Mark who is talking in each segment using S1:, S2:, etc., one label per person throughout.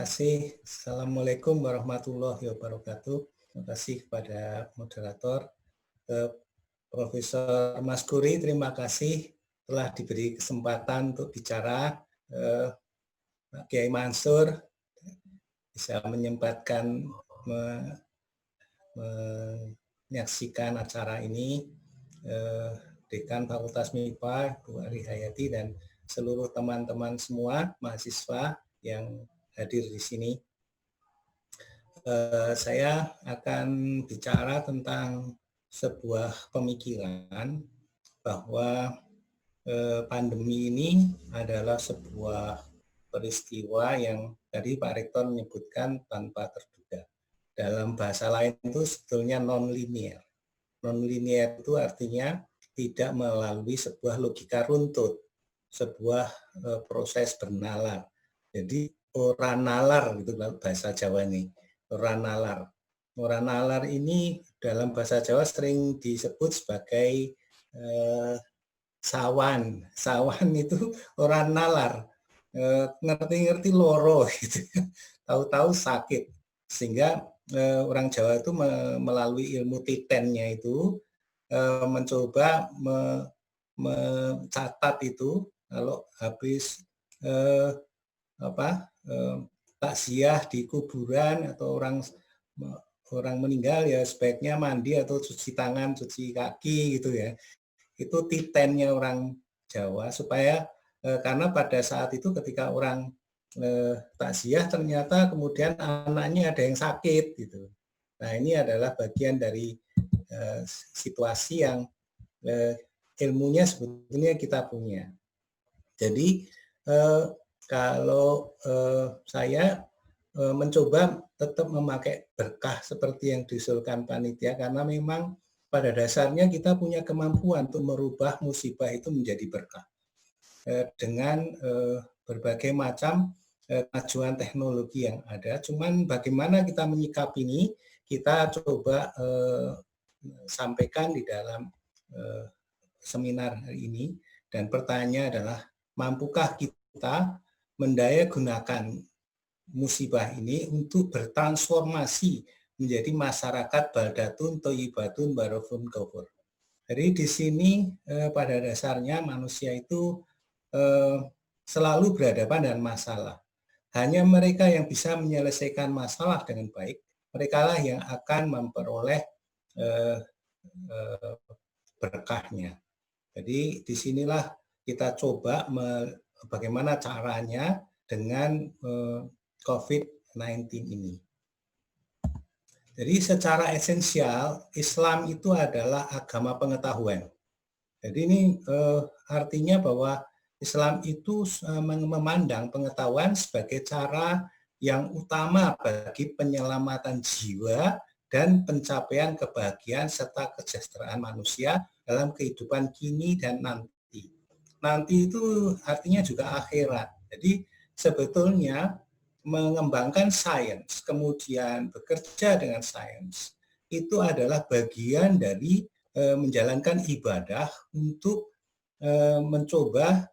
S1: kasih. Assalamualaikum warahmatullahi wabarakatuh. Terima kasih kepada moderator. Profesor Mas Guri, terima kasih telah diberi kesempatan untuk bicara. Pak Kiai Mansur bisa menyempatkan menyaksikan acara ini. Dekan Fakultas MIPA, Bu Ari Hayati, dan seluruh teman-teman semua mahasiswa yang hadir di sini. Saya akan bicara tentang sebuah pemikiran bahwa pandemi ini adalah sebuah peristiwa yang tadi Pak Rektor menyebutkan tanpa terduga. Dalam bahasa lain itu sebetulnya non-linear. Non-linear itu artinya tidak melalui sebuah logika runtut, sebuah proses bernalar. Jadi ora nalar gitu bahasa Jawa ini. Ora nalar. Ora nalar ini dalam bahasa Jawa sering disebut sebagai sawan. Sawan itu ora nalar. Ngerti-ngerti loro gitu. Tahu-tahu sakit. Sehingga orang Jawa itu melalui ilmu titennya itu mencoba mencatat itu kalau habis takziah di kuburan atau orang meninggal ya sebaiknya mandi atau cuci tangan, cuci kaki gitu ya. Itu titennya orang Jawa supaya karena pada saat itu ketika orang takziah ternyata kemudian anaknya ada yang sakit gitu. Nah, ini adalah bagian dari situasi yang ilmunya sebetulnya kita punya. Jadi kalau saya mencoba tetap memakai berkah seperti yang diusulkan panitia karena memang pada dasarnya kita punya kemampuan untuk merubah musibah itu menjadi berkah dengan berbagai macam kemajuan teknologi yang ada. Cuman bagaimana kita menyikapi ini kita coba sampaikan di dalam seminar hari ini, dan pertanyaannya adalah mampukah kita mendaya gunakan musibah ini untuk bertransformasi menjadi masyarakat baldatun thayyibatun barakun ghafur. Jadi di sini pada dasarnya manusia itu selalu berhadapan dengan masalah. Hanya mereka yang bisa menyelesaikan masalah dengan baik, merekalah yang akan memperoleh berkahnya. Jadi disinilah kita coba bagaimana caranya dengan COVID-19 ini. Jadi secara esensial Islam itu adalah agama pengetahuan. Jadi ini artinya bahwa Islam itu memandang pengetahuan sebagai cara yang utama bagi penyelamatan jiwa dan pencapaian kebahagiaan serta kesejahteraan manusia dalam kehidupan kini dan nanti. Nanti itu artinya juga akhirat. Jadi sebetulnya mengembangkan sains, kemudian bekerja dengan sains, itu adalah bagian dari menjalankan ibadah untuk mencoba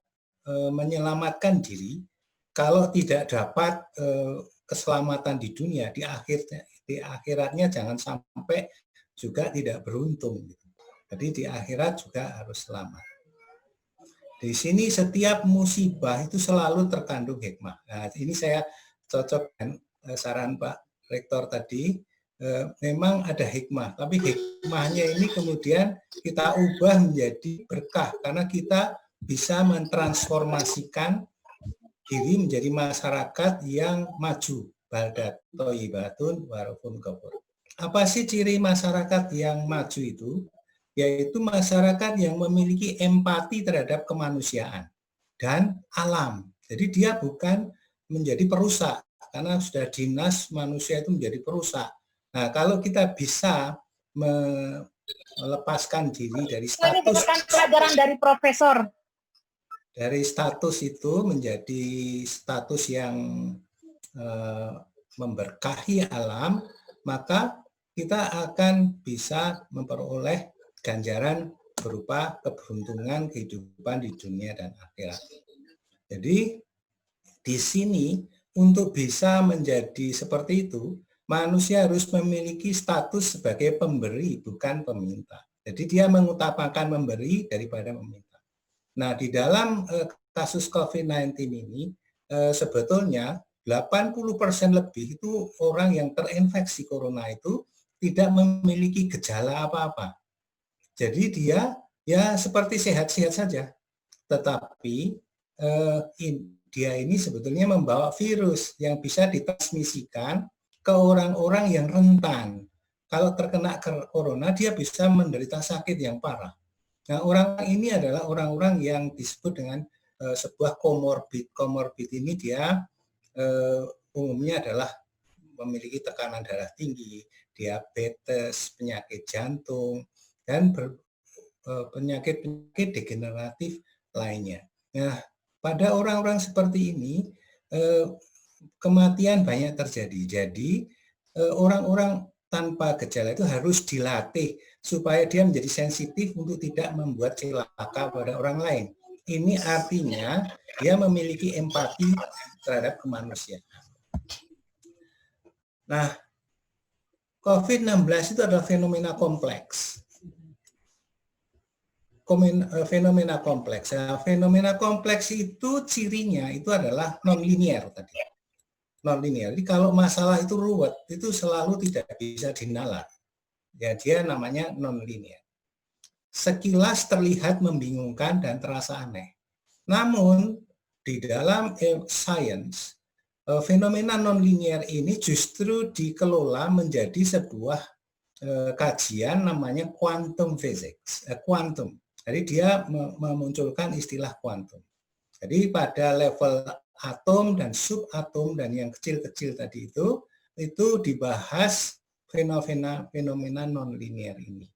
S1: menyelamatkan diri. Kalau tidak dapat keselamatan di dunia, di akhiratnya jangan sampai juga tidak beruntung. Jadi di akhirat juga harus selamat. Di sini setiap musibah itu selalu terkandung hikmah. Nah, ini saya cocokkan saran Pak Rektor tadi. Memang ada hikmah, tapi hikmahnya ini kemudian kita ubah menjadi berkah karena kita bisa mentransformasikan diri menjadi masyarakat yang maju. Baldat thayyibatun barakun ghafur. Apa sih ciri masyarakat yang maju itu? Yaitu masyarakat yang memiliki empati terhadap kemanusiaan dan alam. Jadi dia bukan menjadi perusak, karena sudah dinas manusia itu menjadi perusak. Nah, kalau kita bisa melepaskan diri dari status
S2: pelajaran dari profesor.
S1: Dari status itu menjadi status yang memberkahi alam, maka kita akan bisa memperoleh ganjaran berupa keberuntungan kehidupan di dunia dan akhirat. Jadi di sini untuk bisa menjadi seperti itu, manusia harus memiliki status sebagai pemberi, bukan peminta. Jadi dia mengutamakan memberi daripada meminta. Nah, di dalam kasus COVID-19 ini, sebetulnya 80% lebih itu orang yang terinfeksi corona itu tidak memiliki gejala apa-apa. Jadi dia ya seperti sehat-sehat saja. Tetapi dia ini sebetulnya membawa virus yang bisa ditransmisikan ke orang-orang yang rentan. Kalau terkena corona, dia bisa menderita sakit yang parah. Nah, orang ini adalah orang-orang yang disebut dengan sebuah komorbid. Komorbid ini dia umumnya adalah memiliki tekanan darah tinggi, diabetes, penyakit jantung, dan penyakit-penyakit degeneratif lainnya. Nah, pada orang-orang seperti ini, kematian banyak terjadi. Jadi, orang-orang tanpa gejala itu harus dilatih supaya dia menjadi sensitif untuk tidak membuat celaka pada orang lain. Ini artinya dia memiliki empati terhadap kemanusiaan. Nah, COVID-19 itu adalah fenomena kompleks. Fenomena kompleks. Nah, fenomena kompleks itu cirinya itu adalah non-linear tadi. Non-linear. Jadi kalau masalah itu ruwet, itu selalu tidak bisa dinalar. Ya, dia namanya non-linear. Sekilas terlihat membingungkan dan terasa aneh. Namun, di dalam sains, fenomena non-linear ini justru dikelola menjadi sebuah kajian namanya quantum physics. Quantum. Jadi dia memunculkan istilah kuantum. Jadi pada level atom dan subatom dan yang kecil-kecil tadi itu dibahas fenomena non-linear ini.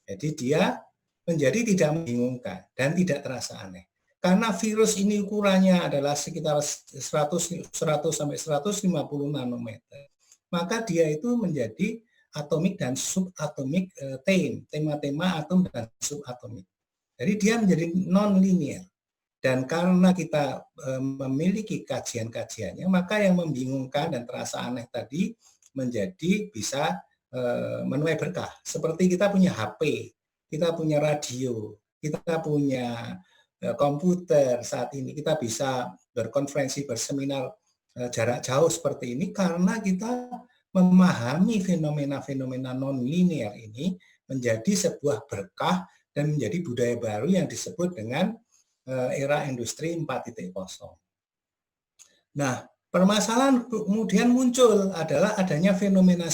S1: Jadi dia menjadi tidak membingungkan dan tidak terasa aneh. Karena virus ini ukurannya adalah sekitar 100 sampai 150 nanometer, maka dia itu menjadi atomik dan subatomik tema-tema atom dan subatomik. Jadi dia menjadi non-linear. Dan karena kita memiliki kajian-kajiannya, maka yang membingungkan dan terasa aneh tadi menjadi bisa menuai berkah. Seperti kita punya HP, kita punya radio, kita punya komputer saat ini, kita bisa berkonferensi, berseminar jarak jauh seperti ini karena kita memahami fenomena-fenomena non-linear ini menjadi sebuah berkah dan menjadi budaya baru yang disebut dengan era industri 4.0. Nah, permasalahan kemudian muncul adalah adanya fenomena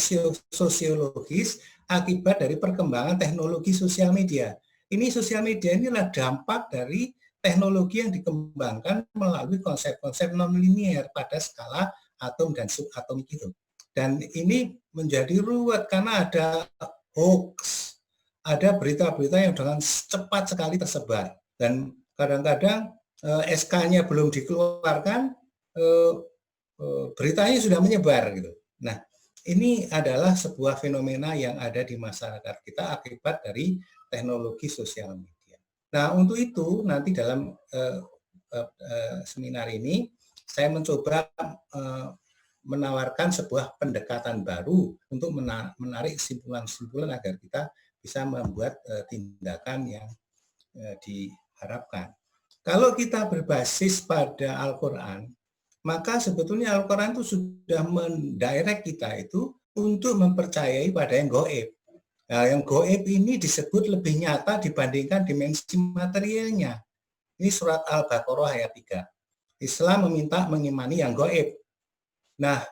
S1: sosiologis akibat dari perkembangan teknologi sosial media. Ini sosial media ini adalah dampak dari teknologi yang dikembangkan melalui konsep-konsep non-linear pada skala atom dan subatomik itu. Dan ini menjadi ruwet karena ada hoax, ada berita-berita yang dengan cepat sekali tersebar. Dan kadang-kadang SK-nya belum dikeluarkan, beritanya sudah menyebar gitu. Nah, ini adalah sebuah fenomena yang ada di masyarakat kita akibat dari teknologi sosial media. Nah, untuk itu nanti dalam seminar ini saya mencoba menawarkan sebuah pendekatan baru untuk menarik kesimpulan-kesimpulan agar kita bisa membuat tindakan yang diharapkan. Kalau kita berbasis pada Al-Quran, maka sebetulnya Al-Quran itu sudah mendirect kita itu untuk mempercayai pada yang gaib. Nah, yang gaib ini disebut lebih nyata dibandingkan dimensi materialnya. Ini surat Al-Baqarah ayat 3. Islam meminta mengimani yang gaib. Nah,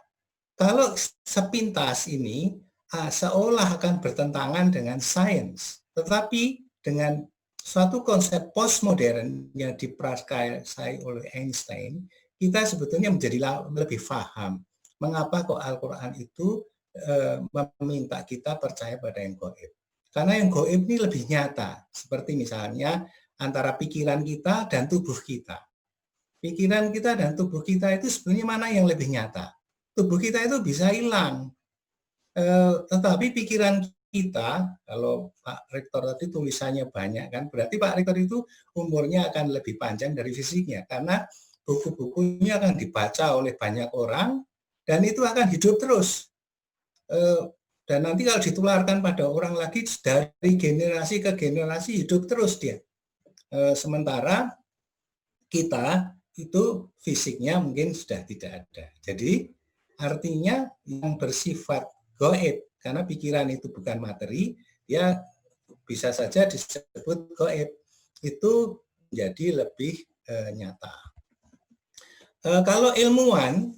S1: kalau sepintas ini seolah akan bertentangan dengan sains, tetapi dengan suatu konsep postmodern yang diprakarsai oleh Einstein, kita sebetulnya menjadi lebih paham mengapa kok Al-Quran itu meminta kita percaya pada yang gaib. Karena yang gaib ini lebih nyata, seperti misalnya antara pikiran kita dan tubuh kita. Pikiran kita dan tubuh kita itu sebenarnya mana yang lebih nyata? Tubuh kita itu bisa hilang, tetapi pikiran kita, kalau Pak Rektor tadi tulisannya banyak kan, berarti Pak Rektor itu umurnya akan lebih panjang dari fisiknya, karena buku-bukunya akan dibaca oleh banyak orang, dan itu akan hidup terus. Dan nanti kalau ditularkan pada orang lagi, dari generasi ke generasi hidup terus dia. Sementara kita itu fisiknya mungkin sudah tidak ada. Jadi artinya yang bersifat gaib, karena pikiran itu bukan materi, dia bisa saja disebut gaib, itu menjadi lebih nyata. Kalau ilmuwan,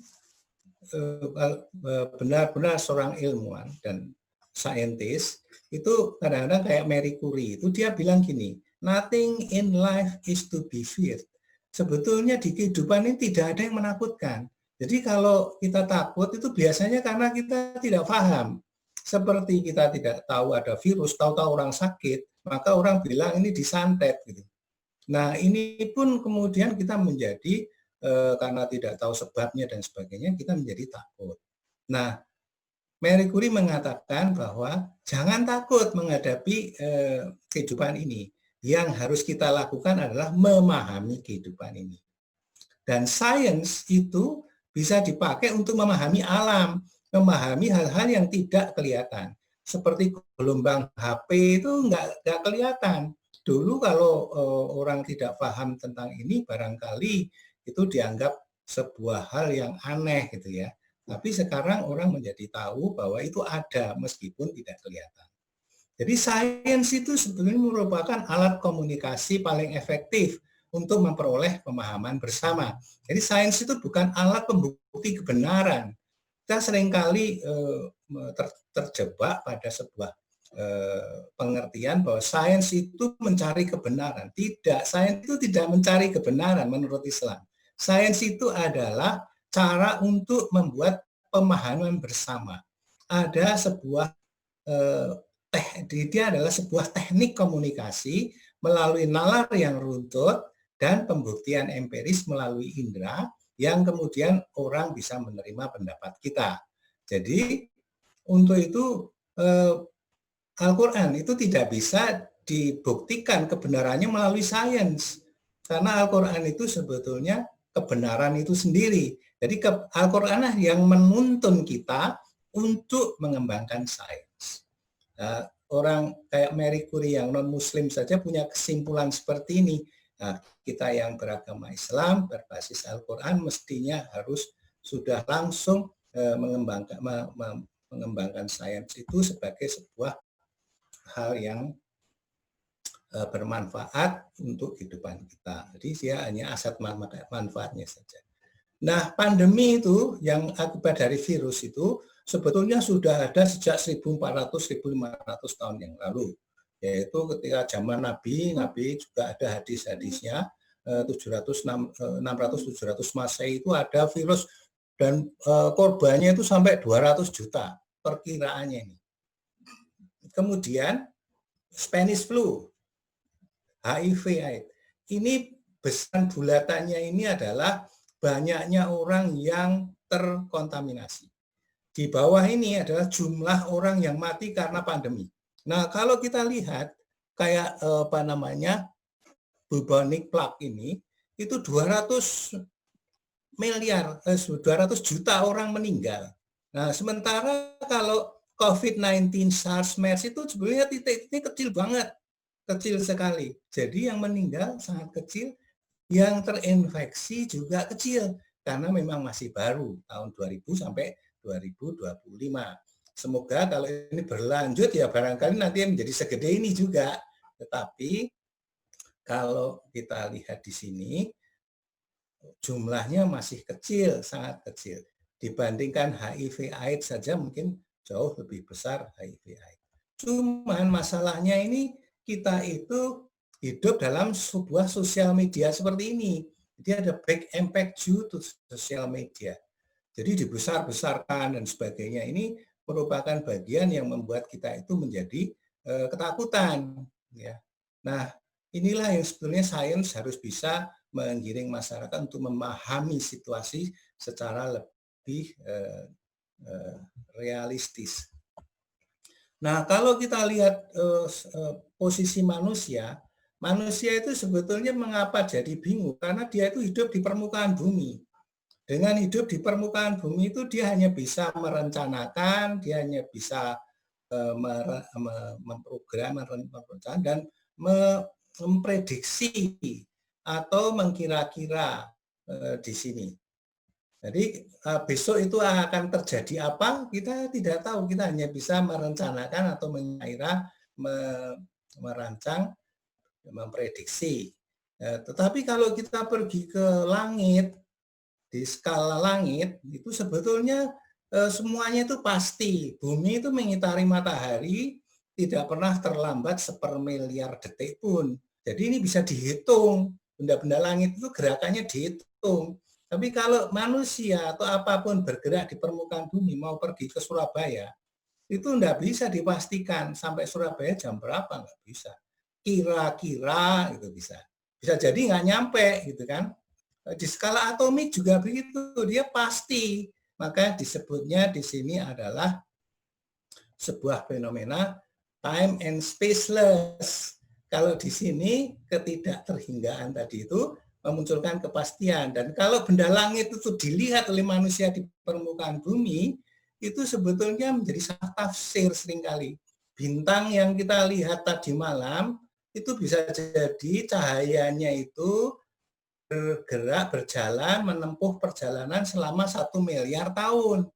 S1: benar-benar seorang ilmuwan dan saintis, itu kadang-kadang kayak Marie Curie, itu dia bilang gini, nothing in life is to be feared. Sebetulnya di kehidupan ini tidak ada yang menakutkan. Jadi kalau kita takut itu biasanya karena kita tidak paham. Seperti kita tidak tahu ada virus, tahu-tahu orang sakit, maka orang bilang ini disantet gitu. Nah, ini pun kemudian kita menjadi karena tidak tahu sebabnya dan sebagainya, kita menjadi takut. Nah, Marie Curie mengatakan bahwa jangan takut menghadapi kehidupan ini. Yang harus kita lakukan adalah memahami kehidupan ini. Dan sains itu bisa dipakai untuk memahami alam, memahami hal-hal yang tidak kelihatan. Seperti gelombang HP itu nggak kelihatan. Dulu kalau orang tidak paham tentang ini, barangkali itu dianggap sebuah hal yang aneh gitu ya. Tapi sekarang orang menjadi tahu bahwa itu ada meskipun tidak kelihatan. Jadi sains itu sebenarnya merupakan alat komunikasi paling efektif untuk memperoleh pemahaman bersama. Jadi sains itu bukan alat pembukti kebenaran. Kita seringkali terjebak pada sebuah pengertian bahwa sains itu mencari kebenaran. Tidak, sains itu tidak mencari kebenaran menurut Islam. Sains itu adalah cara untuk membuat pemahaman bersama. Ada sebuah dia adalah sebuah teknik komunikasi melalui nalar yang runtut dan pembuktian empiris melalui indera yang kemudian orang bisa menerima pendapat kita. Jadi untuk itu Al-Quran itu tidak bisa dibuktikan kebenarannya melalui sains, karena Al-Quran itu sebetulnya kebenaran itu sendiri. Jadi Al-Quran yang menuntun kita untuk mengembangkan sains. Nah, orang kayak Marie Curie yang non-Muslim saja punya kesimpulan seperti ini. Nah, kita yang beragama Islam berbasis Al-Quran mestinya harus sudah langsung mengembangkan sains itu sebagai sebuah hal yang bermanfaat untuk kehidupan kita. Jadi dia hanya aset manfaatnya saja. Nah, pandemi itu yang akibat dari virus itu sebetulnya sudah ada sejak 1400-1500 tahun yang lalu. Yaitu ketika zaman Nabi juga ada hadis-hadisnya 600-700 Masehi itu ada virus dan korbannya itu sampai 200 juta perkiraannya ini. Kemudian Spanish flu, HIV/AIDS. Ini besaran bulatannya ini adalah banyaknya orang yang terkontaminasi. Di bawah ini adalah jumlah orang yang mati karena pandemi. Nah, kalau kita lihat kayak bubonic plague ini itu 200 juta orang meninggal. Nah, sementara kalau COVID-19, SARS, MERS itu sebenarnya titik-titik kecil banget, kecil sekali. Jadi yang meninggal sangat kecil, yang terinfeksi juga kecil karena memang masih baru tahun 2000 sampai 2025. Semoga kalau ini berlanjut ya barangkali nanti menjadi segede ini juga. Tetapi kalau kita lihat di sini jumlahnya masih kecil, sangat kecil. Dibandingkan HIV/AIDS saja mungkin jauh lebih besar HIV/AIDS. Cuman masalahnya ini kita itu hidup dalam sebuah sosial media seperti ini. Jadi ada back impact due to social media. Jadi dibesar-besarkan dan sebagainya. Ini merupakan bagian yang membuat kita itu menjadi ketakutan. Ya. Nah, inilah yang sebetulnya sains harus bisa menggiring masyarakat untuk memahami situasi secara lebih realistis. Nah, kalau kita lihat posisi manusia Manusia itu sebetulnya mengapa jadi bingung? Karena dia itu hidup di permukaan bumi. Dengan hidup di permukaan bumi itu dia hanya bisa merencanakan, dia hanya bisa memprogram, merencanakan dan memprediksi atau mengkira-kira di sini. Jadi besok itu akan terjadi apa? Kita tidak tahu. Kita hanya bisa merencanakan atau mengira, merancang, memprediksi. Tetapi kalau kita pergi ke langit, di skala langit itu sebetulnya semuanya itu pasti. Bumi itu mengitari matahari tidak pernah terlambat sepermiliar detik pun. Jadi ini bisa dihitung. Benda-benda langit itu gerakannya dihitung. Tapi kalau manusia atau apapun bergerak di permukaan bumi mau pergi ke Surabaya, itu tidak bisa dipastikan sampai Surabaya jam berapa, nggak bisa. Kira-kira itu bisa. Bisa jadi nggak nyampe gitu kan. Di skala atomik juga begitu, dia pasti. Maka disebutnya di sini adalah sebuah fenomena time and spaceless. Kalau di sini ketidakterhinggaan tadi itu memunculkan kepastian. Dan kalau benda langit itu dilihat oleh manusia di permukaan bumi, itu sebetulnya menjadi salah tafsir seringkali. Bintang yang kita lihat tadi malam, itu bisa jadi cahayanya itu bergerak, berjalan, menempuh perjalanan selama 1 miliar tahun.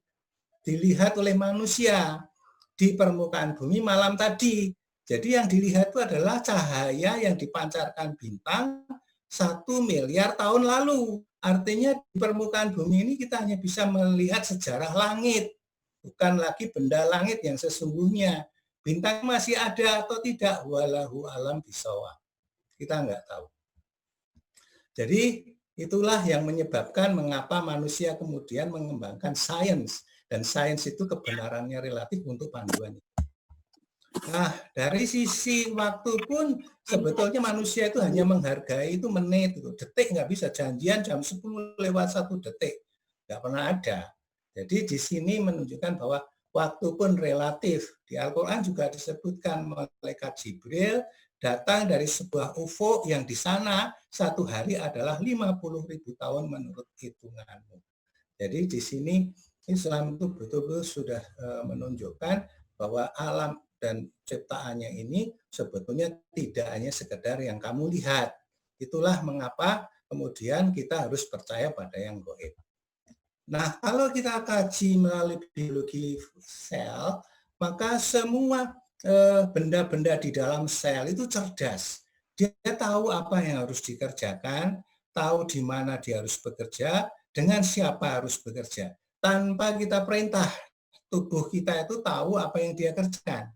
S1: Dilihat oleh manusia di permukaan bumi malam tadi. Jadi yang dilihat itu adalah cahaya yang dipancarkan bintang 1 miliar tahun lalu. Artinya di permukaan bumi ini kita hanya bisa melihat sejarah langit, bukan lagi benda langit yang sesungguhnya. Bintang masih ada atau tidak, walahu alam bisawab. Kita nggak tahu. Jadi itulah yang menyebabkan mengapa manusia kemudian mengembangkan sains. Dan sains itu kebenarannya relatif untuk panduan. Nah, dari sisi waktu pun sebetulnya manusia itu hanya menghargai itu menit, itu detik nggak bisa, janjian jam 10 lewat 1 detik. Nggak pernah ada. Jadi di sini menunjukkan bahwa waktu pun relatif. Di Al-Quran juga disebutkan malaikat Jibril datang dari sebuah UFO yang di sana 1 hari adalah 50.000 tahun menurut hitunganmu. Jadi di sini Islam itu betul-betul sudah menunjukkan bahwa alam dan ciptaannya ini sebetulnya tidak hanya sekedar yang kamu lihat. Itulah mengapa kemudian kita harus percaya pada yang gaib. Nah, kalau kita kaji melalui biologi sel, maka semua benda-benda di dalam sel itu cerdas. Dia tahu apa yang harus dikerjakan, tahu di mana dia harus bekerja, dengan siapa harus bekerja. Tanpa kita perintah, tubuh kita itu tahu apa yang dia kerjakan.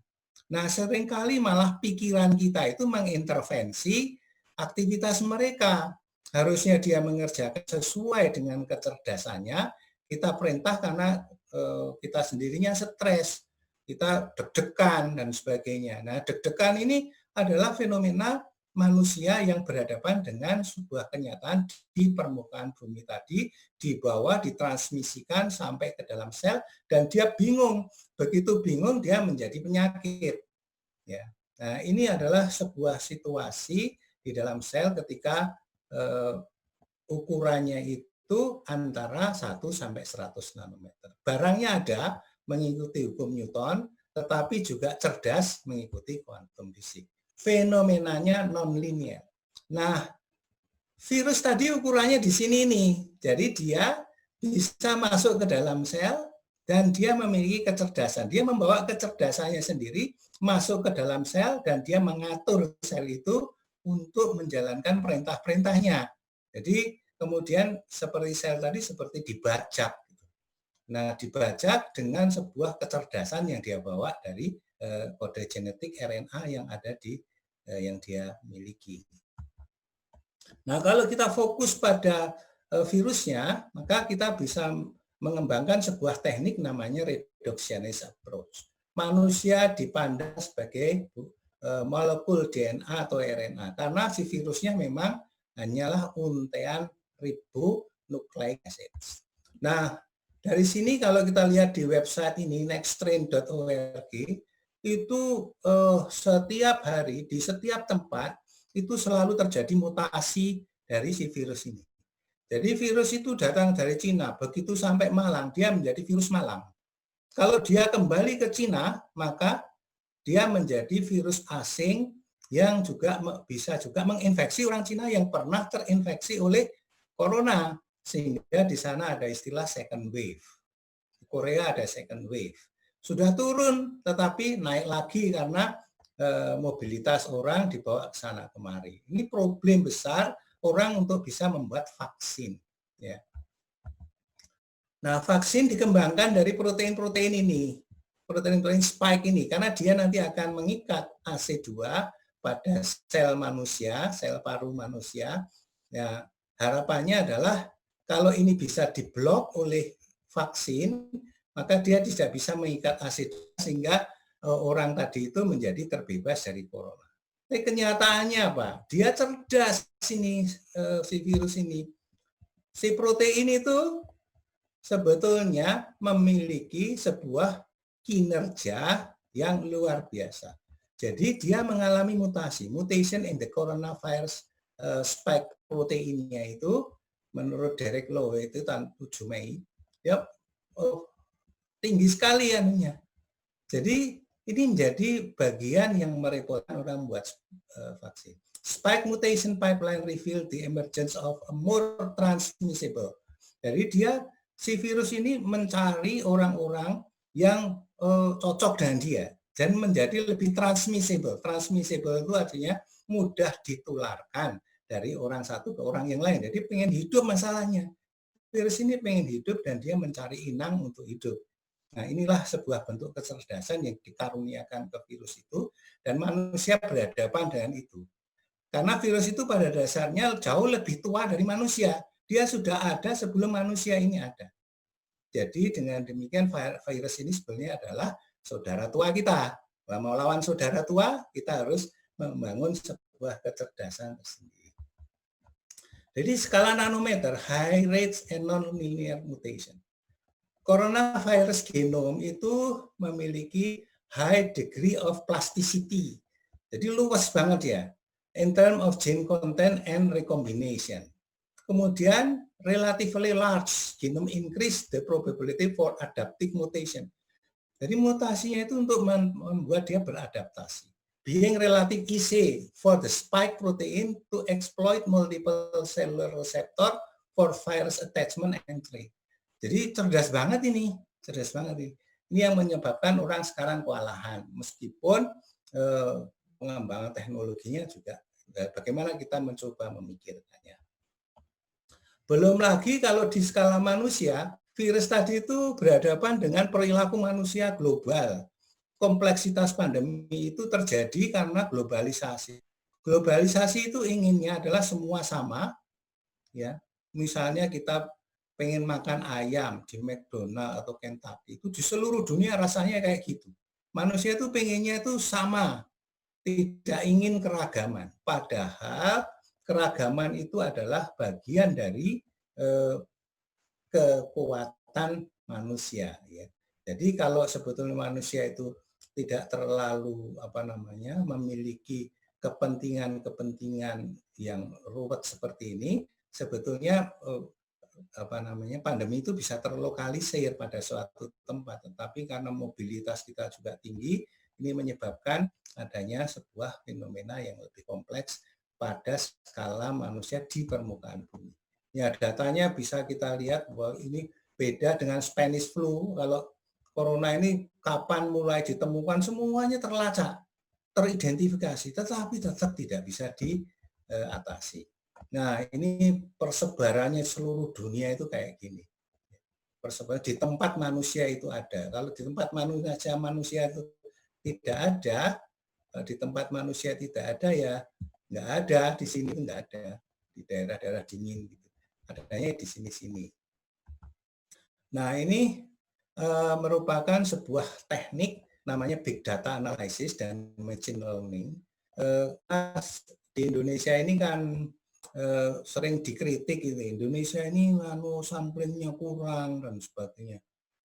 S1: Nah, seringkali malah pikiran kita itu mengintervensi aktivitas mereka. Harusnya dia mengerjakan sesuai dengan kecerdasannya, kita perintah karena kita sendirinya stres, kita deg-degan dan sebagainya. Nah, deg-degan ini adalah fenomena manusia yang berhadapan dengan sebuah kenyataan di permukaan bumi tadi, dibawa, ditransmisikan sampai ke dalam sel, dan dia bingung. Begitu bingung, dia menjadi penyakit. Ya. Nah, ini adalah sebuah situasi di dalam sel ketika ukurannya itu antara 1 sampai 100 nanometer. Barangnya ada, mengikuti hukum Newton, tetapi juga cerdas mengikuti kuantum fisik. Fenomenanya non-linear. Nah, virus tadi ukurannya di sini nih. Jadi dia bisa masuk ke dalam sel dan dia memiliki kecerdasan. Dia membawa kecerdasannya sendiri masuk ke dalam sel dan dia mengatur sel itu untuk menjalankan perintah-perintahnya. Jadi kemudian seperti sel tadi seperti dibajak. Nah, dibajak dengan sebuah kecerdasan yang dia bawa dari kode genetik RNA yang ada di yang dia miliki. Nah, kalau kita fokus pada virusnya, maka kita bisa mengembangkan sebuah teknik namanya reductionist approach. Manusia dipandang sebagai molekul DNA atau RNA karena si virusnya memang hanyalah untean ribu nucleic acids. Nah, dari sini kalau kita lihat di website ini nextstrain.org itu setiap hari di setiap tempat itu selalu terjadi mutasi dari si virus ini. Jadi virus itu datang dari Cina, begitu sampai Malang, dia menjadi virus Malang. Kalau dia kembali ke Cina, maka dia menjadi virus asing yang juga bisa juga menginfeksi orang Cina yang pernah terinfeksi oleh corona. Sehingga di sana ada istilah second wave. Di Korea ada second wave. Sudah turun, tetapi naik lagi karena mobilitas orang dibawa ke sana kemari. Ini problem besar orang untuk bisa membuat vaksin. Ya. Nah, vaksin dikembangkan dari protein-protein ini, protein-protein spike ini, karena dia nanti akan mengikat AC2 pada sel manusia, sel paru manusia. Ya, harapannya adalah kalau ini bisa diblok oleh vaksin, maka dia tidak bisa mengikat AC2 sehingga orang tadi itu menjadi terbebas dari corona. Tapi kenyataannya apa? Dia cerdas ini, si virus ini. Si protein itu sebetulnya memiliki sebuah kinerja yang luar biasa. Jadi dia mengalami mutasi, mutation in the coronavirus spike proteinnya itu menurut Derek Lowe itu tahun 7 Mei, ya tinggi sekali anunya. Jadi ini menjadi bagian yang merepotkan orang buat vaksin. Spike mutation pipeline reveal the emergence of a more transmissible. Jadi dia si virus ini mencari orang-orang yang cocok dengan dia dan menjadi lebih transmissible. Transmissible itu artinya mudah ditularkan dari orang satu ke orang yang lain. Jadi pengen hidup masalahnya. Virus ini pengen hidup dan dia mencari inang untuk hidup. Nah, inilah sebuah bentuk kecerdasan yang dikaruniakan ke virus itu dan manusia berhadapan dengan itu. Karena virus itu pada dasarnya jauh lebih tua dari manusia. Dia sudah ada sebelum manusia ini ada. Jadi dengan demikian virus ini sebenarnya adalah saudara tua kita. Kalau mau lawan saudara tua, kita harus membangun sebuah kecerdasan tersendiri. Jadi skala nanometer, high rates and non-linear mutation. Coronavirus genome itu memiliki high degree of plasticity. Jadi luas banget ya, in terms of gene content and recombination. Kemudian relatively large genome increase the probability for adaptive mutation. Jadi mutasinya itu untuk membuat dia beradaptasi. Being relative easy for the spike protein to exploit multiple cellular receptor for virus attachment and trade. Jadi cerdas banget ini, cerdas banget ini. Ini yang menyebabkan orang sekarang kewalahan, meskipun pengembangan teknologinya juga. Bagaimana kita mencoba memikirkannya. Belum lagi kalau di skala manusia, virus tadi itu berhadapan dengan perilaku manusia global. Kompleksitas pandemi itu terjadi karena globalisasi. Globalisasi itu inginnya adalah semua sama, ya. Misalnya kita pengen makan ayam di McDonald atau Kentucky, itu di seluruh dunia rasanya kayak gitu. Manusia itu pengennya itu sama, tidak ingin keragaman. Padahal keragaman itu adalah bagian dari kekuatan manusia. Ya. Jadi kalau sebetulnya manusia itu tidak terlalu memiliki kepentingan-kepentingan yang ruwet seperti ini, sebetulnya pandemi itu bisa terlokalisir pada suatu tempat, tetapi karena mobilitas kita juga tinggi, ini menyebabkan adanya sebuah fenomena yang lebih kompleks pada skala manusia di permukaan bumi. Ya, datanya bisa kita lihat bahwa ini beda dengan Spanish flu. Kalau corona ini kapan mulai ditemukan, semuanya terlacak, teridentifikasi, tetapi tetap tidak bisa diatasi. Nah, ini persebarannya seluruh dunia itu kayak gini. Persebaran di tempat manusia itu ada. Kalau di tempat manusia itu tidak ada, di tempat manusia tidak ada ya nggak ada, di sini nggak ada, di daerah-daerah dingin gitu. Adanya di sini-sini. Nah, ini merupakan sebuah teknik namanya big data analysis dan machine learning. Di Indonesia ini kan sering dikritik gitu. Indonesia ini samplingnya kurang dan sebagainya.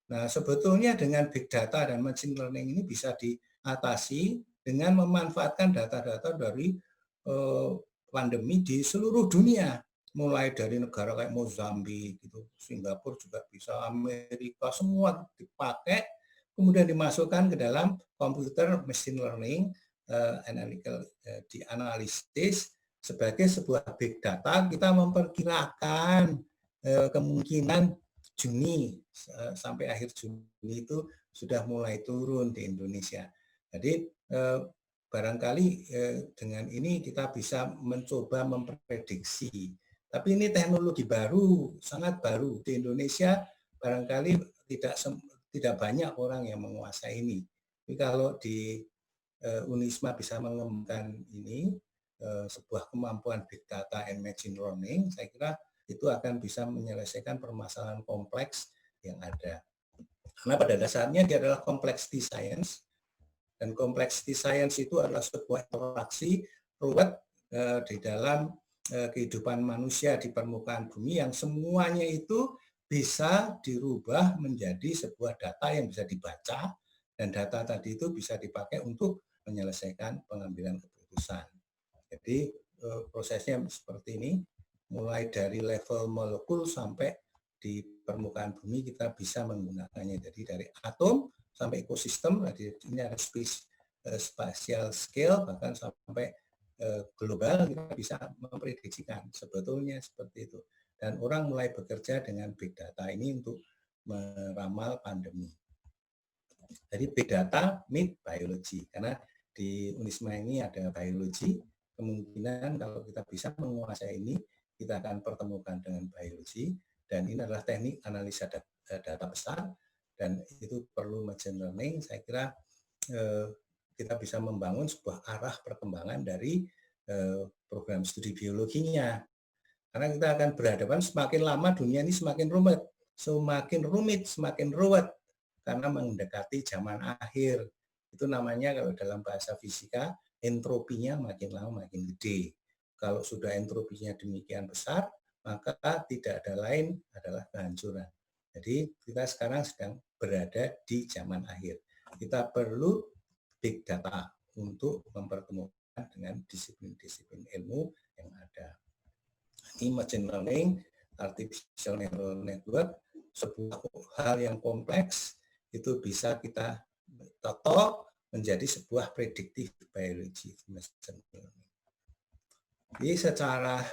S1: Nah, sebetulnya dengan big data dan machine learning ini bisa diatasi dengan memanfaatkan data-data dari pandemi di seluruh dunia, mulai dari negara kayak Mozambik gitu, Singapura juga bisa, Amerika, semua dipakai, kemudian dimasukkan ke dalam komputer machine learning, analytical, dianalisis sebagai sebuah big data. Kita memperkirakan kemungkinan Juni sampai akhir Juni itu sudah mulai turun di Indonesia. Jadi barangkali dengan ini kita bisa mencoba memprediksi. Tapi ini teknologi baru, sangat baru di Indonesia. Barangkali tidak banyak orang yang menguasai ini. Tapi kalau di Unisma bisa mengembangkan ini sebuah kemampuan big data and machine learning, saya kira itu akan bisa menyelesaikan permasalahan kompleks yang ada. Karena pada dasarnya dia adalah complexity science, dan complexity science itu adalah sebuah interaksi ruwet di dalam kehidupan manusia di permukaan bumi yang semuanya itu bisa dirubah menjadi sebuah data yang bisa dibaca, dan data tadi itu bisa dipakai untuk menyelesaikan pengambilan keputusan. Jadi prosesnya seperti ini, mulai dari level molekul sampai di permukaan bumi kita bisa menggunakannya. Jadi dari atom sampai ekosistem, ini ada spatial scale, bahkan sampai global, kita bisa memprediksikan sebetulnya seperti itu. Dan orang mulai bekerja dengan big data ini untuk meramal pandemi. Jadi big data meet biology, karena di Unisma ini ada biologi. Kemungkinan kalau kita bisa menguasai ini, kita akan pertemukan dengan biologi, dan ini adalah teknik analisa data besar, dan itu perlu machine learning. Saya kira kita bisa membangun sebuah arah perkembangan dari program studi biologinya. Karena kita akan berhadapan semakin lama dunia ini semakin rumit, semakin ruwet, karena mendekati zaman akhir. Itu namanya kalau dalam bahasa fisika, entropinya makin lama makin gede. Kalau sudah entropinya demikian besar, maka tidak ada lain adalah kehancuran. Jadi kita sekarang sedang berada di zaman akhir. Kita perlu big data untuk mempertemukan dengan disiplin-disiplin ilmu yang ada. Ini machine learning, artificial neural network, sebuah hal yang kompleks, itu bisa kita total menjadi sebuah predictive biology. Jadi secara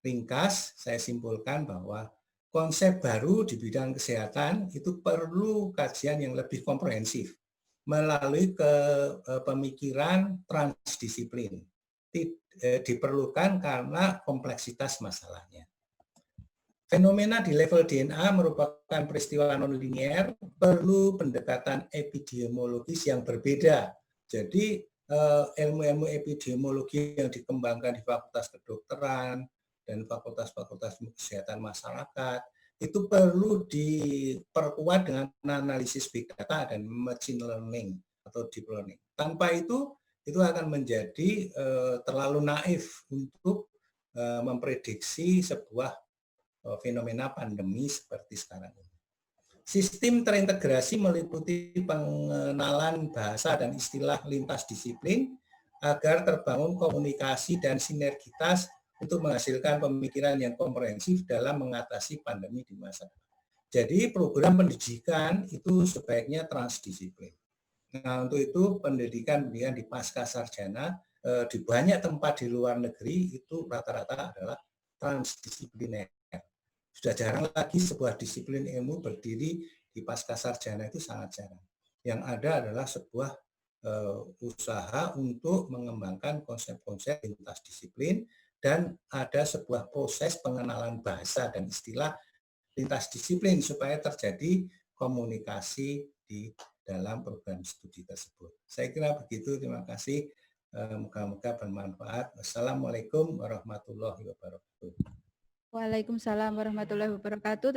S1: ringkas saya simpulkan bahwa konsep baru di bidang kesehatan itu perlu kajian yang lebih komprehensif melalui pemikiran transdisiplin. Diperlukan karena kompleksitas masalahnya. Fenomena di level DNA merupakan peristiwa non-linier, perlu pendekatan epidemiologis yang berbeda. Jadi ilmu-ilmu epidemiologi yang dikembangkan di Fakultas Kedokteran dan fakultas-fakultas kesehatan masyarakat itu perlu diperkuat dengan analisis big data dan machine learning atau deep learning. Tanpa itu akan menjadi terlalu naif untuk memprediksi sebuah fenomena pandemi seperti sekarang ini. Sistem terintegrasi meliputi pengenalan bahasa dan istilah lintas disiplin agar terbangun komunikasi dan sinergitas untuk menghasilkan pemikiran yang komprehensif dalam mengatasi pandemi di masa depan. Jadi program pendidikan itu sebaiknya transdisiplin. Nah, untuk itu pendidikan di pasca sarjana di banyak tempat di luar negeri itu rata-rata adalah transdisipliner. Sudah jarang lagi sebuah disiplin ilmu berdiri di pasca sarjana, itu sangat jarang. Yang ada adalah sebuah usaha untuk mengembangkan konsep-konsep lintas disiplin, dan ada sebuah proses pengenalan bahasa dan istilah lintas disiplin supaya terjadi komunikasi di dalam program studi tersebut. Saya kira begitu, terima kasih. Moga-moga bermanfaat. Wassalamualaikum warahmatullahi wabarakatuh.
S3: Waalaikumsalam warahmatullahi wabarakatuh.